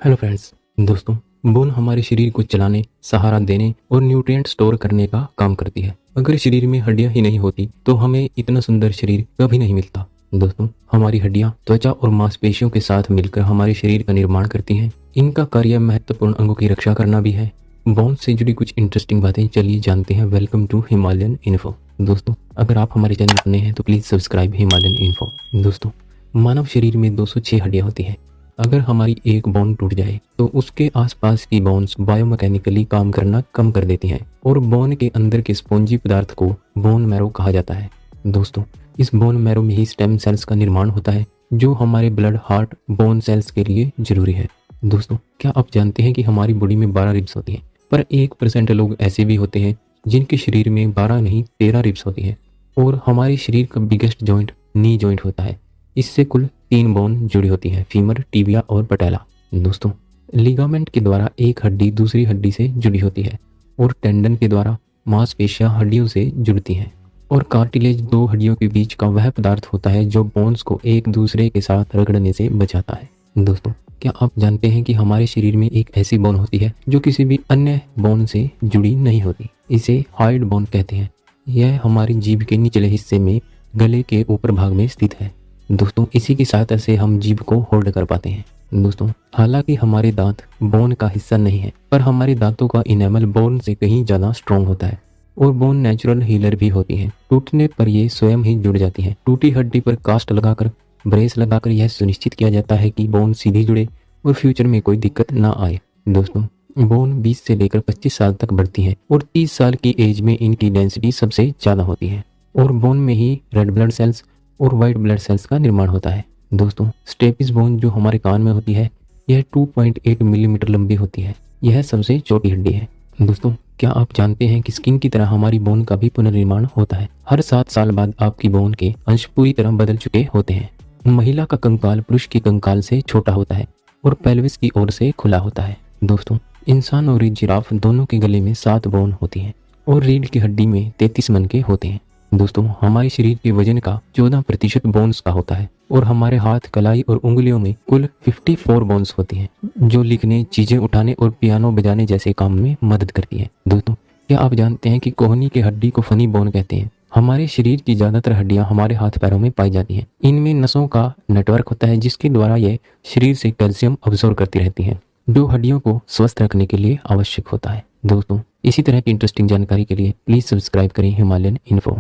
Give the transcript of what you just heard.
Hello friends. दोस्तों, bone हमारे शरीर को चलाने, सहारा देने और न्यूट्रिएंट स्टोर करने का काम करती है। अगर शरीर में हड्डियां ही नहीं होती तो हमें इतना सुंदर शरीर कभी नहीं मिलता। दोस्तों, हमारी हड्डियां त्वचा और मांसपेशियों के साथ मिलकर हमारे शरीर का निर्माण करती हैं। इनका कार्य महत्वपूर्ण अंगों की रक्षा करना भी है। बोन से जुड़ी कुछ इंटरेस्टिंग बातें चलिए जानते हैं। Welcome to Himalayan info. दोस्तों, अगर आप हमारे चैनल पर नए हैं तो प्लीज सब्सक्राइब हिमालयन इन्फो। दोस्तों, मानव शरीर में 206 हड्डियां होती हैं। अगर हमारी एक बोन टूट जाए तो उसके आसपास की बोन्स बायोमैकेनिकली काम करना कम कर देती हैं और बोन के अंदर के स्पॉन्जी पदार्थ को बोन मैरो कहा जाता है। दोस्तों, इस बोन मैरो में ही स्टेम सेल्स का निर्माण होता है जो हमारे ब्लड, हार्ट, बोन सेल्स के लिए जरूरी है। दोस्तों, क्या आप जानते हैं कि हमारी बॉडी में 12 रिब्स होती हैं, पर 1% लोग ऐसे भी होते हैं जिनके शरीर में 12 नहीं 13 रिब्स होती हैं। और हमारे शरीर का बिगेस्ट जॉइंट नी जॉइंट होता है। इससे कुल 3 बोन जुड़ी होती हैं, फीमर, टिबिया और पटेला। दोस्तों, लिगामेंट के द्वारा एक हड्डी दूसरी हड्डी से जुड़ी होती है और टेंडन के द्वारा मांसपेशियां हड्डियों से जुड़ती हैं। और कार्टिलेज 2 हड्डियों के बीच का वह पदार्थ होता है जो बोन्स को एक दूसरे के साथ रगड़ने से बचाता है। दोस्तों, क्या आप जानते हैं कि हमारे शरीर में एक ऐसी बोन होती है जो किसी भी अन्य बोन से जुड़ी नहीं होती? इसे हाइड बोन कहते हैं। यह हमारी जीभ के निचले हिस्से में गले के ऊपर भाग में स्थित है। दोस्तों, इसी की सहायता से हम जीभ को होल्ड कर पाते हैं। दोस्तों, हालांकि हमारे दांत बोन का हिस्सा नहीं है, पर हमारे दांतों का इनेमल बोन से कहीं ज्यादा स्ट्रॉन्ग होता है और बोन नेचुरल हीलर भी होती है। टूटने पर ये स्वयं ही जुड़ जाती है। टूटी हड्डी पर कास्ट लगाकर, ब्रेस लगाकर यह सुनिश्चित किया जाता है कि बोन सीधी जुड़े और फ्यूचर में कोई दिक्कत ना आए। दोस्तों, बोन 20 से लेकर 25 साल तक बढ़ती है और 30 साल की एज में इनकी डेंसिटी सबसे ज्यादा होती है और बोन में ही रेड ब्लड सेल्स और वाइट ब्लड सेल्स का निर्माण होता है। दोस्तों, स्टेपिस बोन जो हमारे कान में होती है, यह 2.8 मिलीमीटर लंबी होती है। यह सबसे छोटी हड्डी है। दोस्तों, क्या आप जानते हैं कि स्किन की तरह हमारी बोन का भी पुनर्निर्माण होता है? हर 7 साल बाद आपकी बोन के अंश पूरी तरह बदल चुके होते हैं। महिला का कंकाल पुरुष के कंकाल से छोटा होता है और पेल्विस की ओर से खुला होता है। दोस्तों, इंसान और जिराफ दोनों के गले में 7 बोन होती हैं और रीढ़ की हड्डी में 33 मनके होते हैं। दोस्तों, हमारे शरीर के वजन का 14% बोन्स का होता है और हमारे हाथ, कलाई और उंगलियों में कुल 54 बोन्स होती हैं जो लिखने, चीजें उठाने और पियानो बजाने जैसे काम में मदद करती है। दोस्तों, क्या आप जानते हैं कि कोहनी के हड्डी को फनी बोन कहते हैं? हमारे शरीर की ज्यादातर हड्डियां हमारे हाथ पैरों में पाई जाती हैं। इनमें नसों का नेटवर्क होता है जिसके द्वारा यह शरीर से कैल्शियम अब्सॉर्ब करती रहती हैं जो हड्डियों को स्वस्थ रखने के लिए आवश्यक होता है। दोस्तों, इसी तरह की इंटरेस्टिंग जानकारी के लिए प्लीज सब्सक्राइब करें हिमालयन इन्फो।